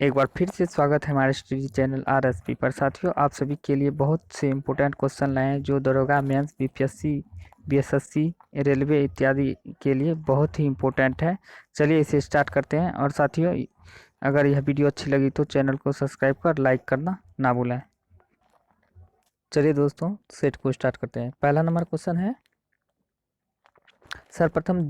एक बार फिर से स्वागत है हमारे स्टडी चैनल आरएसपी पर। साथियों, आप सभी के लिए बहुत से इम्पोर्टेंट क्वेश्चन लाए हैं जो दरोगा, मेंस, बीपीएससी, बीएसएससी, रेलवे इत्यादि के लिए बहुत ही इम्पोर्टेंट है। चलिए इसे स्टार्ट करते हैं। और साथियों, अगर यह वीडियो अच्छी लगी तो चैनल को सब्सक्राइब कर लाइक करना ना भूलें। चलिए दोस्तों, सेट को स्टार्ट करते हैं। पहला नंबर क्वेश्चन है, सर्वप्रथम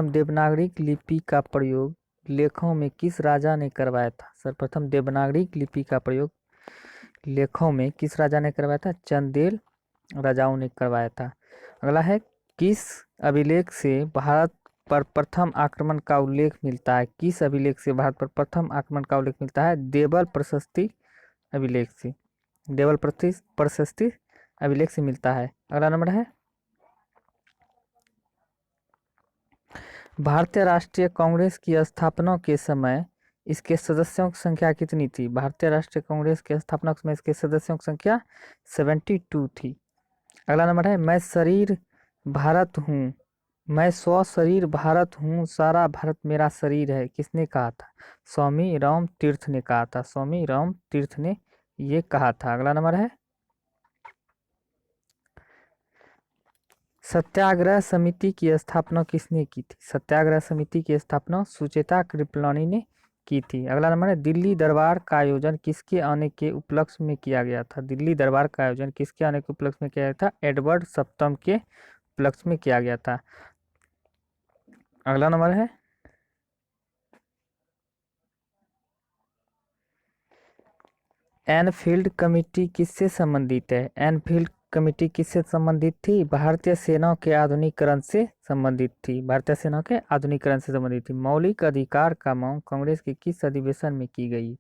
देवनागरी लिपि का प्रयोग लेखों में किस राजा ने करवाया था? सर्वप्रथम देवनागरी लिपि का प्रयोग लेखों में किस राजा ने करवाया था? चंदेल राजाओं ने करवाया था। अगला है, किस अभिलेख से भारत पर प्रथम आक्रमण का उल्लेख मिलता है? किस अभिलेख से भारत पर प्रथम आक्रमण का उल्लेख मिलता है? देवल प्रशस्ति अभिलेख से, देवल प्रशस्ति अभिलेख से मिलता है। अगला नंबर है, भारतीय राष्ट्रीय कांग्रेस की स्थापना के समय इसके सदस्यों की संख्या कितनी थी? भारतीय राष्ट्रीय कांग्रेस के स्थापना के समय इसके सदस्यों की संख्या 72 थी। अगला नंबर है, मैं स्व शरीर भारत हूँ, सारा भारत मेरा शरीर है, किसने कहा था? स्वामी राम तीर्थ ने कहा था। स्वामी राम तीर्थ ने ये कहा था। अगला नंबर है, सत्याग्रह समिति की स्थापना किसने की थी? सत्याग्रह समिति की स्थापना सुचेता कृपलानी ने की थी। अगला नंबर है, दिल्ली दरबार का आयोजन किसके आने के उपलक्ष्य में किया गया था? दिल्ली दरबार का आयोजन किसके आने के उपलक्ष्य में किया गया था? एडवर्ड सप्तम के उपलक्ष्य में किया गया था। अगला नंबर है, एनफील्ड कमेटी किससे संबंधित है? एनफील्ड कमेटी किससे संबंधित थी? भारतीय सेना के आधुनिकीकरण से संबंधित थी। भारतीय सेना के आधुनिकीकरण से संबंधित थी। मौलिक अधिकार का मांग कांग्रेस के किस अधिवेशन में की गई थी?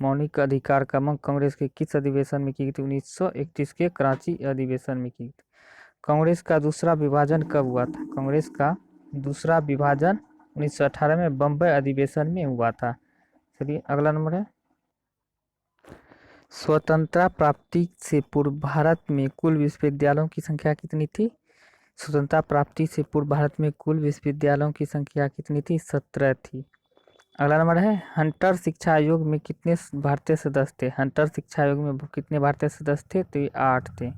मौलिक अधिकार का मांग कांग्रेस के किस अधिवेशन में की गई थी? 1931 के कराची अधिवेशन में की गई थी। कांग्रेस का दूसरा विभाजन कब हुआ था? कांग्रेस का दूसरा विभाजन 1918 में बम्बई अधिवेशन में हुआ था। चलिए अगला नंबर है, स्वतंत्रता प्राप्ति से पूर्व भारत में कुल विश्वविद्यालयों की संख्या कितनी थी? स्वतंत्रता प्राप्ति से पूर्व भारत में कुल विश्वविद्यालयों की संख्या कितनी थी? 17 थी। अगला नंबर है, हंटर शिक्षा आयोग में कितने भारतीय सदस्य थे? हंटर शिक्षा आयोग में कितने भारतीय सदस्य थे? तो ये 8 थे।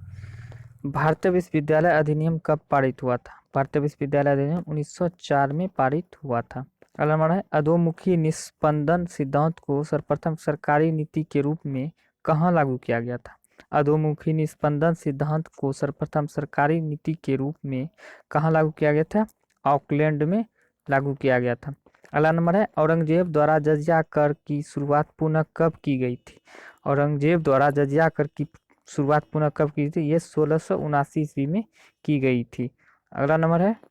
भारतीय विश्वविद्यालय अधिनियम कब पारित हुआ था? भारतीय विश्वविद्यालय अधिनियम 1904 में पारित हुआ था। अगला नंबर है, अधोमुखी निस्पंदन सिद्धांत को सर्वप्रथम सरकारी नीति के रूप में कहाँ लागू किया गया था? अधोमुखी निस्पंदन सिद्धांत को सर्वप्रथम सरकारी नीति के रूप में कहाँ लागू किया गया था? ऑकलैंड में लागू किया गया था। अगला नंबर है, औरंगजेब द्वारा जजिया कर की शुरुआत पुनः कब की गई थी? औरंगजेब द्वारा जजिया कर की शुरुआत पुनः कब की थी? ये 1679 ईस्वी में की गई थी। अगला नंबर है,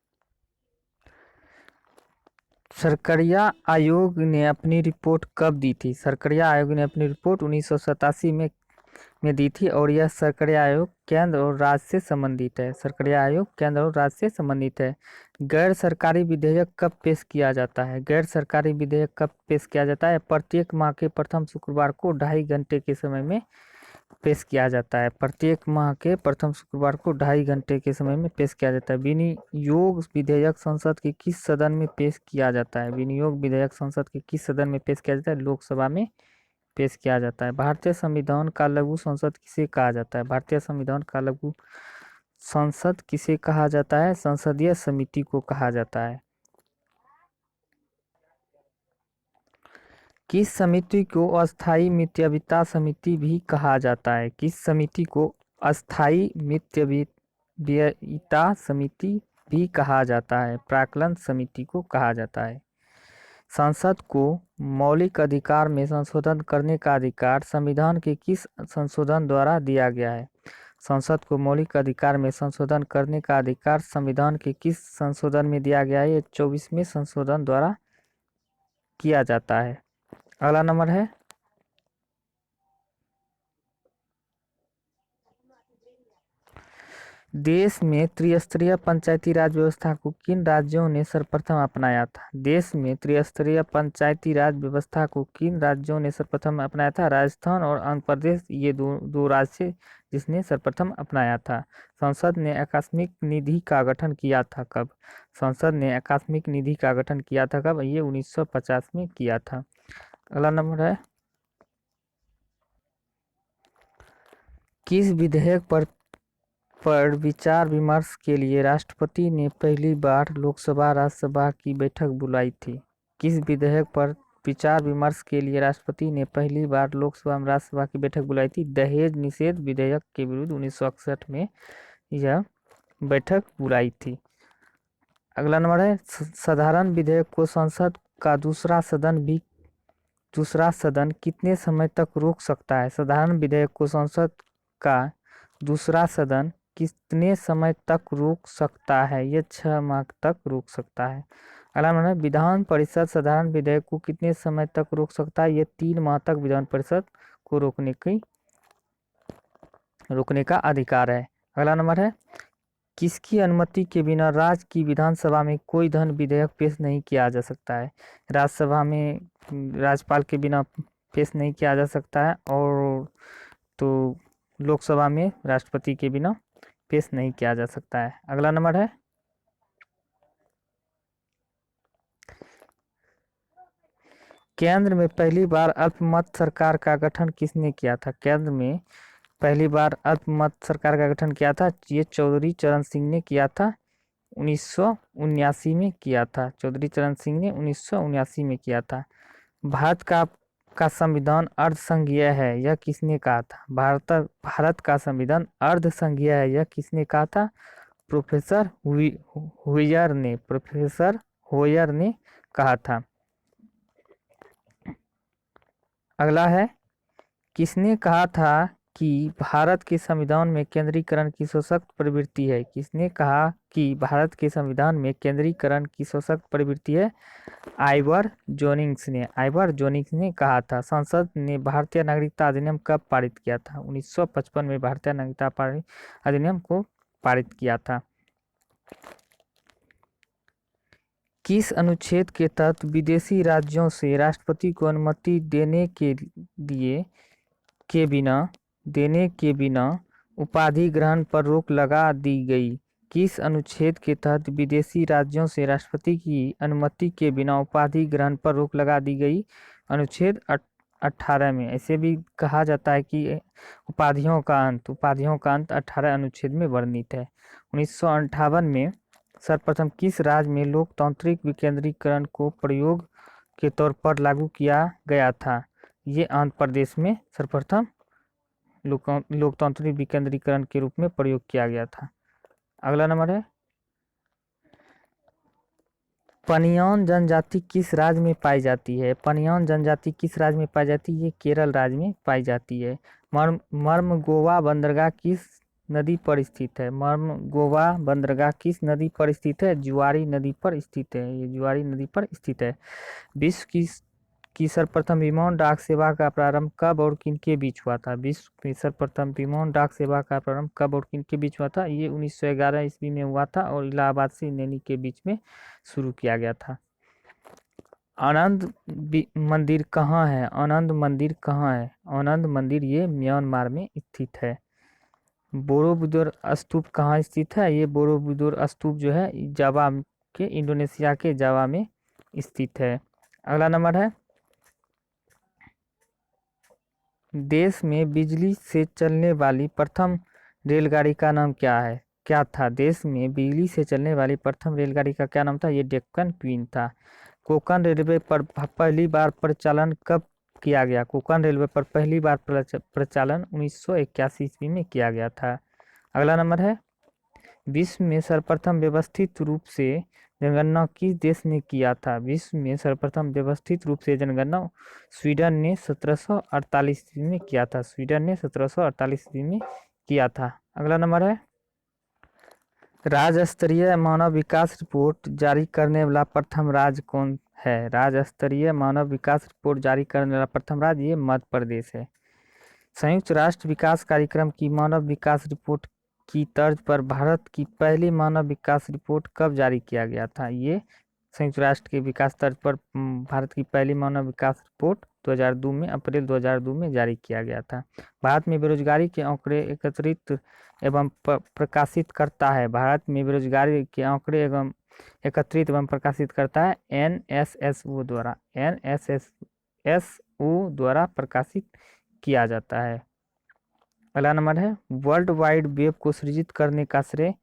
सरकरिया आयोग ने अपनी रिपोर्ट कब दी थी? सरकरिया आयोग ने अपनी रिपोर्ट 1987 में दी थी। और यह सरकरिया आयोग केंद्र और राज्य से संबंधित है। सरकरिया आयोग केंद्र और राज्य से संबंधित है। गैर सरकारी विधेयक कब पेश किया जाता है? गैर सरकारी विधेयक कब पेश किया जाता है? प्रत्येक माह के प्रथम शुक्रवार को 2.5 घंटे के समय में पेश किया जाता है। प्रत्येक माह के प्रथम शुक्रवार को 2.5 घंटे के समय में पेश किया जाता है। विनियोग विधेयक संसद के किस सदन में पेश किया जाता है? विनियोग विधेयक संसद के किस सदन में पेश किया जाता है? लोकसभा में पेश किया जाता है। भारतीय संविधान का लघु संसद किसे कहा जाता है? भारतीय संविधान का लघु संसद किसे कहा जाता है? संसदीय समिति को कहा जाता है। किस समिति को अस्थायी मितव्ययिता समिति भी कहा जाता है? किस समिति को अस्थायी मितव्ययिता समिति भी कहा जाता है? प्राक्कलन समिति को कहा जाता है। संसद को मौलिक अधिकार में संशोधन करने का अधिकार संविधान के किस संशोधन द्वारा दिया गया है? संसद को मौलिक अधिकार में संशोधन करने का अधिकार संविधान के किस संशोधन में दिया गया है? ये 24वें संशोधन द्वारा किया जाता है। अगला नंबर है, देश में त्रिस्तरीय पंचायती राज व्यवस्था को किन राज्यों ने सर्वप्रथम अपनाया था? देश में त्रिस्तरीय पंचायती राज व्यवस्था को किन राज्यों ने सर्वप्रथम अपनाया था? राजस्थान और आंध्र प्रदेश, ये दो राज्य जिसने सर्वप्रथम अपनाया था। संसद ने आकस्मिक निधि का गठन किया था कब? संसद ने आकस्मिक निधि का गठन किया था कब? ये 1950 में किया था। अगला नंबर है, किस विधेयक पर विचार विमर्श के लिए राष्ट्रपति ने पहली बार लोकसभा राज्यसभा की बैठक बुलाई थी? किस विधेयक पर विचार विमर्श के लिए राष्ट्रपति ने पहली बार लोकसभा एवं राज्यसभा की बैठक बुलाई थी? दहेज निषेध विधेयक के विरुद्ध 1961 में यह बैठक बुलाई थी। अगला नंबर है, साधारण विधेयक को संसद का दूसरा सदन कितने समय तक रोक सकता है? साधारण विधेयक को संसद का दूसरा सदन कितने समय तक रोक सकता है? यह 6 माह तक रोक सकता है। अगला नंबर है, विधान परिषद साधारण विधेयक को कितने समय तक रोक सकता है? यह 3 माह तक विधान परिषद को रोकने का अधिकार है। अगला नंबर है, किसकी अनुमति के बिना राज्य की विधानसभा में कोई धन विधेयक पेश नहीं किया जा सकता है? राज्यसभा में राज्यपाल के बिना पेश नहीं किया जा सकता है, और तो लोकसभा में राष्ट्रपति के बिना पेश नहीं किया जा सकता है। अगला नंबर है, केंद्र में पहली बार अल्पमत सरकार का गठन किसने किया था? केंद्र में पहली बार अल्पमत सरकार का गठन किया था, ये चौधरी चरण सिंह ने किया था। 1979 में किया था। चौधरी चरण सिंह ने 1979 में किया था। भारत का संविधान अर्धसंघीय है, यह किसने कहा था? भारत का संविधान अर्धसंघीय है, यह किसने कहा था? प्रोफेसर होयर ने कहा था। अगला है, किसने कहा था कि भारत के संविधान में केंद्रीकरण की सशक्त प्रवृत्ति है? किसने कहा कि भारत के संविधान में केंद्रीकरण की सशक्त प्रवृत्ति है? आइवर जोनिस ने कहा था। संसद ने भारतीय नागरिकता अधिनियम कब पारित किया था? 1955 में भारतीय नागरिकता अधिनियम को पारित किया था। किस अनुच्छेद के तहत विदेशी राज्यों से राष्ट्रपति को अनुमति देने के बिना उपाधि ग्रहण पर रोक लगा दी गई? किस अनुच्छेद के तहत विदेशी राज्यों से राष्ट्रपति की अनुमति के बिना उपाधि ग्रहण पर रोक लगा दी गई? अनुच्छेद 18 में। ऐसे भी कहा जाता है कि उपाधियों का अंत 18 अनुच्छेद में वर्णित है। 1958 में सर्वप्रथम किस राज्य में लोकतांत्रिक विकेंद्रीकरण को प्रयोग के तौर पर लागू किया गया था? ये आंध्र प्रदेश में सर्वप्रथम लोकतांत्रिक विकेंद्रीकरण के रूप में प्रयोग किया गया था। अगला नंबर है, पनियान जनजाति किस राज्य में पाई जाती है? पनियान जनजाति किस राज्य में पाई जाती है? ये केरल राज्य में पाई जाती है। मर्मगोवा बंदरगाह किस नदी पर स्थित है? मर्मगोवा बंदरगाह किस नदी पर स्थित है? जुआरी नदी पर स्थित है। ये जुआरी नदी पर स्थित है। विश्व की सर्वप्रथम विमान डाक सेवा का प्रारंभ कब और किनके बीच हुआ था? विश्व की सर्वप्रथम विमान डाक सेवा का प्रारंभ कब और किनके बीच हुआ था? ये 1911 ईस्वी में हुआ था और इलाहाबाद से नैनी के बीच में शुरू किया गया था। आनंद मंदिर कहाँ है? आनंद मंदिर कहाँ है? आनंद मंदिर ये म्यांमार में स्थित है। बोरोबुदुर स्तूप कहाँ स्थित है? ये बोरोबुदुर स्तूप जो है जावा के इंडोनेशिया के जावा में स्थित है। अगला नंबर है, देश में बिजली से चलने वाली प्रथम रेलगाड़ी का नाम क्या था? देश में बिजली से चलने वाली प्रथम रेलगाड़ी का क्या नाम था? ये डेक्कन क्वीन था। कोंकण रेलवे पर पहली बार प्रचालन कब किया गया? कोंकण रेलवे पर पहली बार प्रचालन 1981 ईस्वी में किया गया था। अगला नंबर है, विश्व में सर्वप्रथम व्यवस्थित रूप से जनगणना किस देश ने किया था? विश्व में सर्वप्रथम व्यवस्थित रूप से जनगणना स्वीडन ने 1748 ईस्वी में किया था। स्वीडन ने 1748 ईस्वी में किया था। अगला नंबर है, राज्य स्तरीय मानव विकास रिपोर्ट जारी करने वाला प्रथम राज्य कौन है? राज्य स्तरीय मानव विकास रिपोर्ट जारी करने वाला प्रथम राज्य ये मध्य प्रदेश है। संयुक्त राष्ट्र विकास कार्यक्रम की मानव विकास रिपोर्ट की तर्ज पर भारत की पहली मानव विकास रिपोर्ट कब जारी किया गया था? ये संयुक्त राष्ट्र के विकास तर्ज पर भारत की पहली मानव विकास रिपोर्ट 2002 में, अप्रैल 2002 में जारी किया गया था। भारत में बेरोजगारी के आंकड़े एकत्रित एवं प्रकाशित करता है। भारत में बेरोजगारी के आंकड़े एवं एकत्रित एवं प्रकाशित करता है NSSO द्वारा। NSSO द्वारा प्रकाशित किया जाता है। अगला नंबर है, वर्ल्ड वाइड वेब को सृजित करने का श्रेय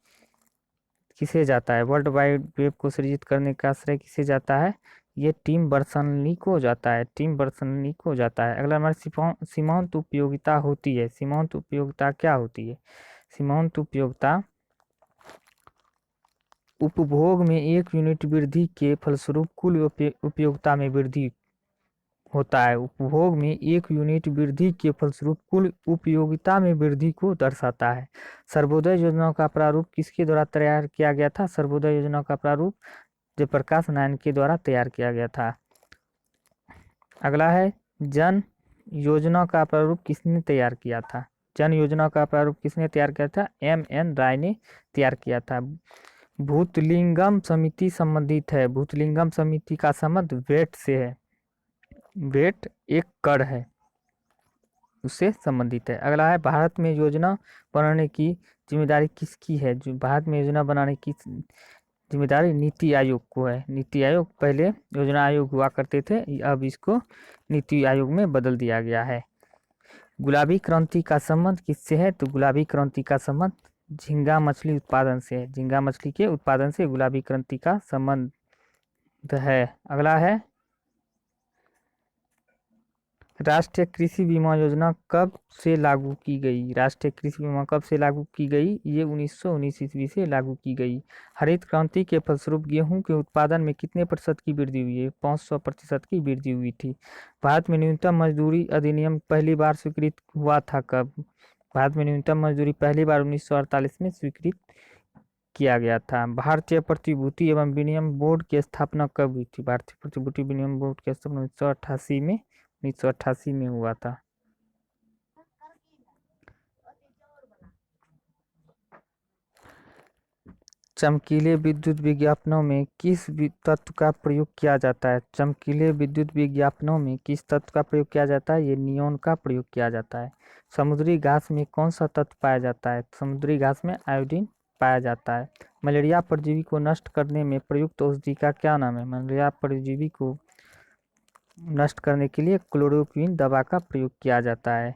किसे जाता है? वर्ल्ड वाइड वेब को सृजित करने का श्रेय किसे जाता है? ये टिम बर्नर्स-ली को जाता है। टिम बर्नर्स-ली को जाता है। अगला नंबर, सीमांत उपयोगिता होती है। सीमांत उपयोगिता क्या होती है? सीमांत उपयोगिता उपभोग में 1 यूनिट वृद्धि के फलस्वरूप कुल उपयोगिता में वृद्धि होता है। उपभोग में 1 यूनिट वृद्धि के फलस्वरूप कुल उपयोगिता में वृद्धि को दर्शाता है। सर्वोदय योजना का प्रारूप किसके द्वारा तैयार किया गया था? सर्वोदय योजना का प्रारूप जयप्रकाश नारायण के द्वारा तैयार किया गया था। अगला है, जन योजना का प्रारूप किसने तैयार किया था? जन योजना का प्रारूप किसने तैयार किया था? MN राय ने तैयार किया था। भूतलिंगम समिति संबंधित है। भूतलिंगम समिति का संबंध वेट से है। वेट एक कर है, उससे संबंधित है। अगला है, भारत में योजना बनाने की जिम्मेदारी किसकी है? जो भारत में योजना बनाने की जिम्मेदारी नीति आयोग को है। नीति आयोग, पहले योजना आयोग हुआ करते थे, अब इसको नीति आयोग में बदल दिया गया है। गुलाबी क्रांति का संबंध किससे है? तो गुलाबी क्रांति का संबंध झींगा मछली उत्पादन से है। झींगा मछली के उत्पादन से गुलाबी क्रांति का संबंध है। अगला है, राष्ट्रीय कृषि बीमा योजना कब से लागू की गई? राष्ट्रीय कृषि बीमा कब से लागू की गई? ये 1919 ईस्वी से लागू की गई। हरित क्रांति के फलस्वरूप गेहूं के उत्पादन में कितने प्रतिशत की वृद्धि हुई है? 500% की वृद्धि हुई थी। भारत में न्यूनतम मजदूरी अधिनियम पहली बार स्वीकृत हुआ था कब? भारत में न्यूनतम मजदूरी पहली बार 1948 में स्वीकृत किया गया था। भारतीय प्रतिभूति एवं विनिमय बोर्ड की स्थापना कब हुई थी? भारतीय प्रतिभूति विनिमय बोर्ड की स्थापना 1988 में हुआ था। चमकीले विद्युत विज्ञापनों में किस तत्व का प्रयोग किया जाता है? चमकीले विद्युत विज्ञापनों में किस तत्व का प्रयोग किया जाता है? ये नियोन का प्रयोग किया जाता है। समुद्री घास में कौन सा तत्व पाया जाता है? समुद्री घास में आयोडीन पाया जाता है। मलेरिया परजीवी को नष्ट करने में प्रयुक्त औषधि का क्या नाम है? मलेरिया परजीवी को नष्ट करने के लिए क्लोरोक्विन दवा का प्रयोग किया जाता है।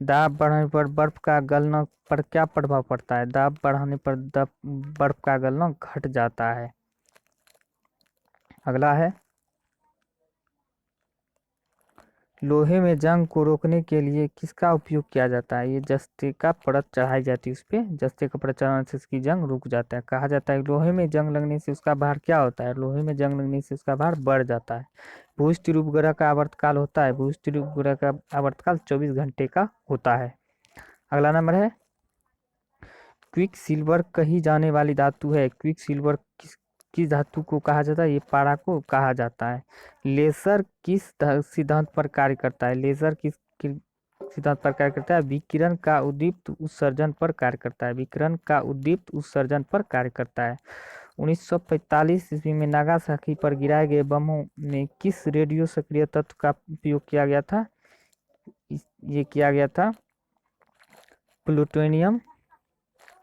दाब बढ़ने पर बर्फ का गलना पर क्या प्रभाव पड़ता है? दाब बढ़ाने पर बर्फ का गलना घट जाता है। अगला है, लोहे में जंग को रोकने के लिए किसका उपयोग किया जाता है? ये जस्ते का परत चढ़ाई जाती है, उस पर जस्ते का परत चढ़ाने से उसकी जंग रुक जाता है। कहा जाता है लोहे में जंग लगने से उसका भार क्या होता है? लोहे में जंग लगने से उसका भार बढ़ जाता है। भूस्थिर उपग्रह का आवर्तकाल होता है। भूस्थिर उपग्रह का आवर्तकाल 24 घंटे का होता है। अगला नंबर है, क्विक सिल्वर कही जाने वाली धातु है। क्विक सिल्वर किस धातु को कहा जाता है? ये पारा को कहा जाता है। लेजर किस सिद्धांत पर कार्य करता है? लेजर किस सिद्धांत पर कार्य करता है? विकिरण का उद्दीप्त उत्सर्जन पर कार्य करता है। विकिरण का उद्दीप्त उत्सर्जन पर कार्य करता है। 1945 ईस्वी में नागासाकी पर गिराए गए बमों में किस रेडियो सक्रिय तत्व का उपयोग किया गया था? ये किया गया था प्लूटोनियम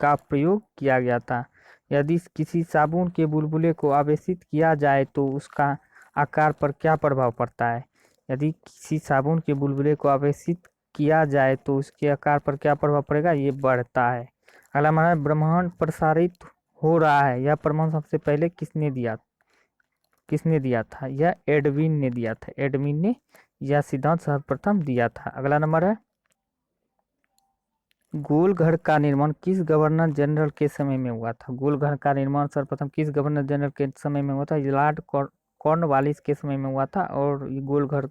का प्रयोग किया गया था। यदि किसी साबुन के बुलबुले को आवेशित किया जाए तो उसका आकार पर क्या प्रभाव पड़ता है? यदि किसी साबुन के बुलबुले को आवेशित किया जाए तो उसके आकार पर क्या प्रभाव पड़ेगा? ये बढ़ता है। अगला हमारा, ब्रह्मांड प्रसारित हो रहा है, यह प्रमाण सबसे पहले किसने दिया था? यह एडविन ने दिया था। एडविन ने यह सिद्धांत सर्वप्रथम दिया था। अगला नंबर है, गोलघर का निर्माण किस गवर्नर जनरल के समय में हुआ था? गोलघर का निर्माण सर्वप्रथम किस गवर्नर जनरल के समय में हुआ था? लॉर्ड कॉर्नवालिस के समय में हुआ था। और ये गोलघर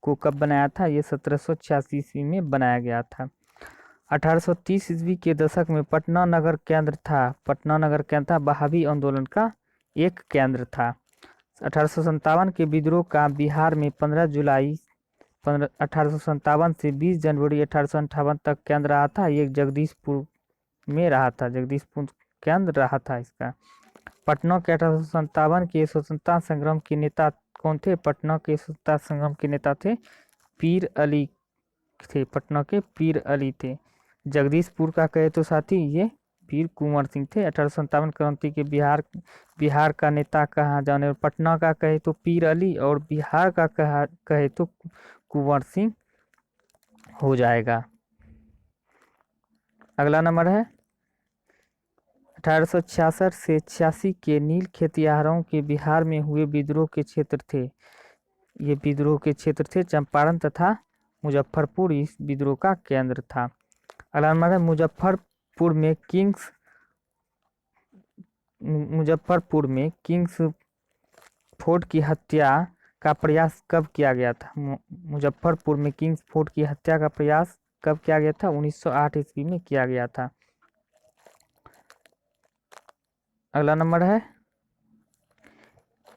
को कब बनाया था? ये 1786 ईस्वी में बनाया गया था। 1830 ईस्वी के दशक में पटना नगर केंद्र था। पटना नगर केंद्र था, बहावी आंदोलन का एक केंद्र था। 1857 के विद्रोह का बिहार में 15 जुलाई 1857 से 20 जनवरी 1858 तक केंद्र रहा था। ये जगदीशपुर में रहा था, जगदीशपुर के अंदर रहा था इसका। पटना के 1857 के स्वतंत्रता संग्राम के नेता कौन थे? पटना के स्वतंत्रता संग्राम के नेता थे पीर अली थे, पटना के पीर अली थे। जगदीशपुर का कहे तो साथी ये वीर कुंवर सिंह थे। 1857 क्रांति के बिहार का नेता कहा जाने, और पटना का कहे तो पीर अली, और बिहार का कहे तो कुंवर सिंह हो जाएगा। अगला नंबर है 1866 से 86 के नील खेतिहरों के बिहार में हुए विद्रोह के क्षेत्र थे। ये विद्रोह के क्षेत्र थे चंपारण तथा मुजफ्फरपुर इस विद्रोह का केंद्र था। अगला नंबर है मुजफ्फरपुर में किंग्स फोर्ट की हत्या का प्रयास कब किया गया था? मुजफ्फरपुर में किंग्स फोर्ट की हत्या का प्रयास कब किया गया था? 1908 ईस्वी में किया गया था। अगला नंबर है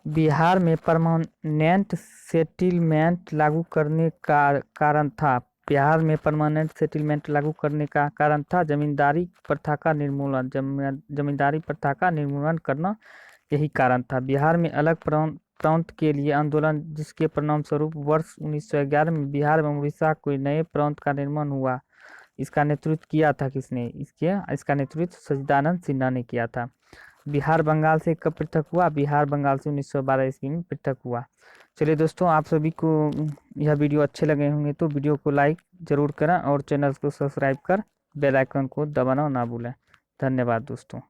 बिहार में परमानेंट सेटिलमेंट लागू करने का कारण था। बिहार में परमानेंट सेटिलमेंट लागू करने का कारण था जमींदारी प्रथा का निर्मूलन। जमींदारी प्रथा का निर्मूलन करना यही कारण था। बिहार में अलग प्रांत के लिए आंदोलन, जिसके परिणाम स्वरूप वर्ष 1911 में बिहार में उड़ीसा कोई नए प्रांत का निर्माण हुआ। इसका नेतृत्व किया था किसने? इसका नेतृत्व सच्चिदानंद सिन्हा ने किया था। बिहार बंगाल से कब पृथक हुआ? बिहार बंगाल से 1912 ईस्वी में पृथक हुआ। चलिए दोस्तों, आप सभी को यह वीडियो अच्छे लगे होंगे तो वीडियो को लाइक जरूर करें और चैनल को सब्सक्राइब कर बेल आइकन को दबाना ना भूलें। धन्यवाद दोस्तों।